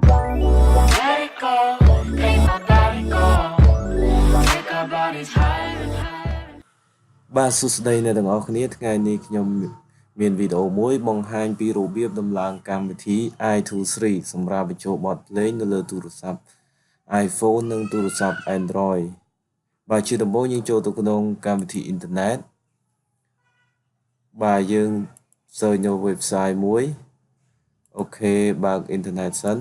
Let it go, make my body go. Make our bodies higher and higher. បាទសួស្តីអ្នកទាំងអស់គ្នាថ្ងៃនេះខ្ញុំមានវីដេអូមួយបង្ហាញពីរបៀបដំឡើងកម្មវិធី itool3 សម្រាប់បញ្ចូលបទភ្លេងនៅលើទូរស័ព្ទ iPhone និងទូរស័ព្ទ Android បាទជាដំបូងយើងចូលទៅក្នុងកម្មវិធីអ៊ីនធឺណិតបាទយើង search នៅ website មួយអូខេបើកអ៊ីនធឺណិតសិន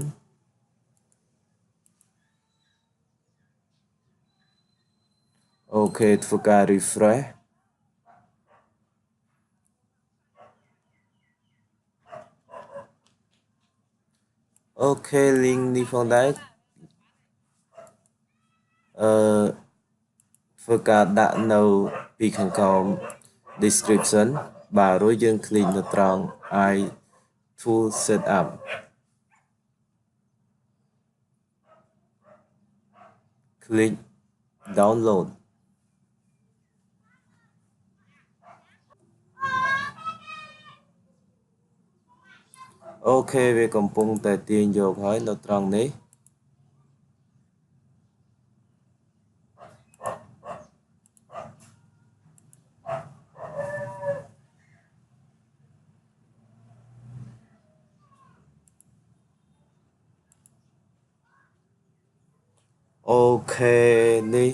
អូខេធ្វើការ refreshអូខេ link នេះផងដែរធ្វើការដាក់នៅពីខាងក្រោម description បាទរួចយើងคลิกនៅត្រង់ I tool setup คลิก download អូខេវាកំពុងតែទាញយកហើយនៅត្រង់នេះអូខេនេះ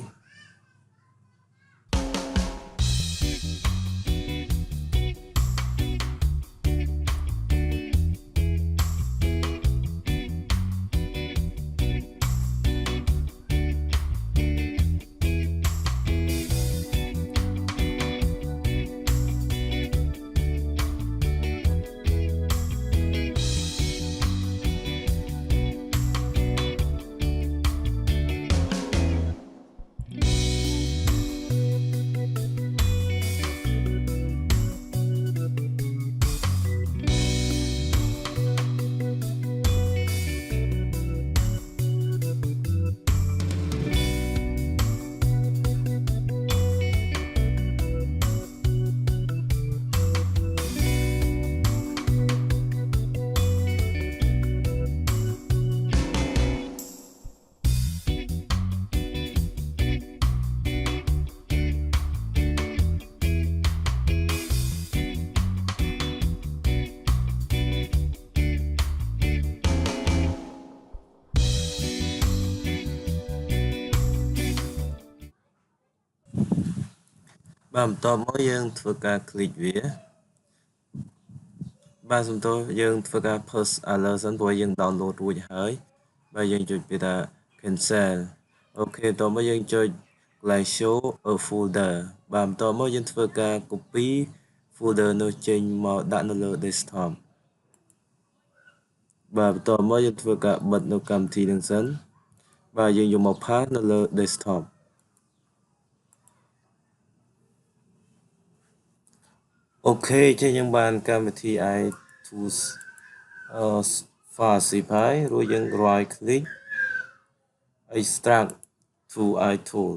បាទបន្ទាប់មកយើងធ្វើការคลิกវាបាទសំទោសយើងធ្វើការ post alert សិនព្រោះយើង download រួចហើយបាទយើងចុចពីថា cancel អូខេតោះមកយើងចុច like show a folder បាទបន្ទាប់មកយើងធ្វើការ copy folder នោះចេញមកដាក់នៅលើ desktop បាទបន្ទាប់មកយើងធ្វើការបិទនៅកម្មវិធីនឹងសិនបាទយើងយកមកផាសនៅលើ desktop អូខេចេះយើងបានកម្មវិធី iTools file zip ហើយរួចយើង right click extract to iTool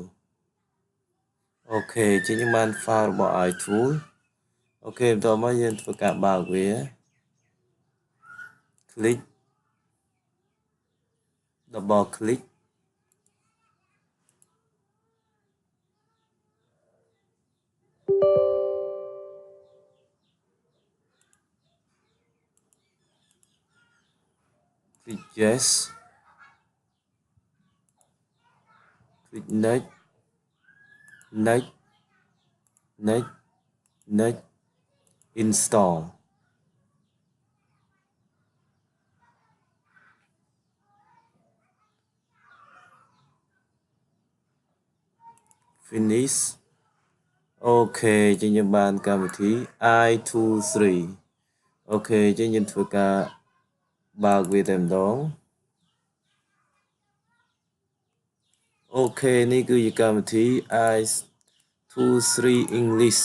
អូខេចេះយើងបាន file របស់ iTool អូខេបន្ទាប់មកយើងធ្វើការបើកវា click double click click yes click next next next next install finish អូខេចេញយើងបានកម្មវិធី i23 អូខេចេញយើងធ្វើការបើកវាតែម្ដងអូខេនេះគឺជាកម្មវិធី i23 English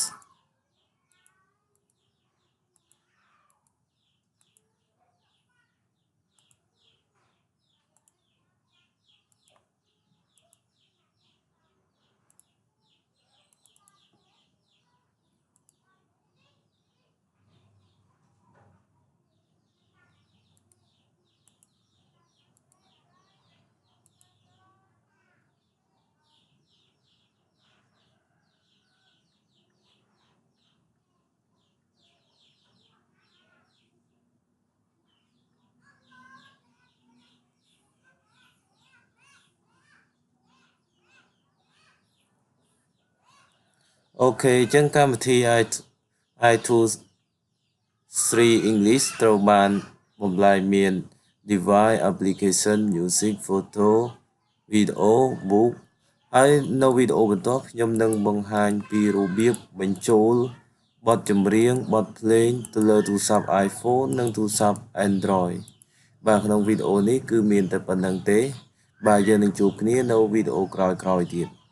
អូខេអញ្ចឹងកម្មវិធី itool3 English ត្រូវបានបំលែងមាន device application music photo video book ហើយនៅវីដេអូបន្ទាប់ខ្ញុំនឹងបង្ហាញពីរបៀបបញ្ចូលបទចម្រៀងបទភ្លេងទៅលើទូរស័ព្ទ iPhone និងទូរស័ព្ទ Android បាទក្នុងវីដេអូនេះគឺមានតែប៉ុណ្្នឹងទេបាទយើងនឹងជួបគ្នានៅវីដេអូក្រោយៗទៀត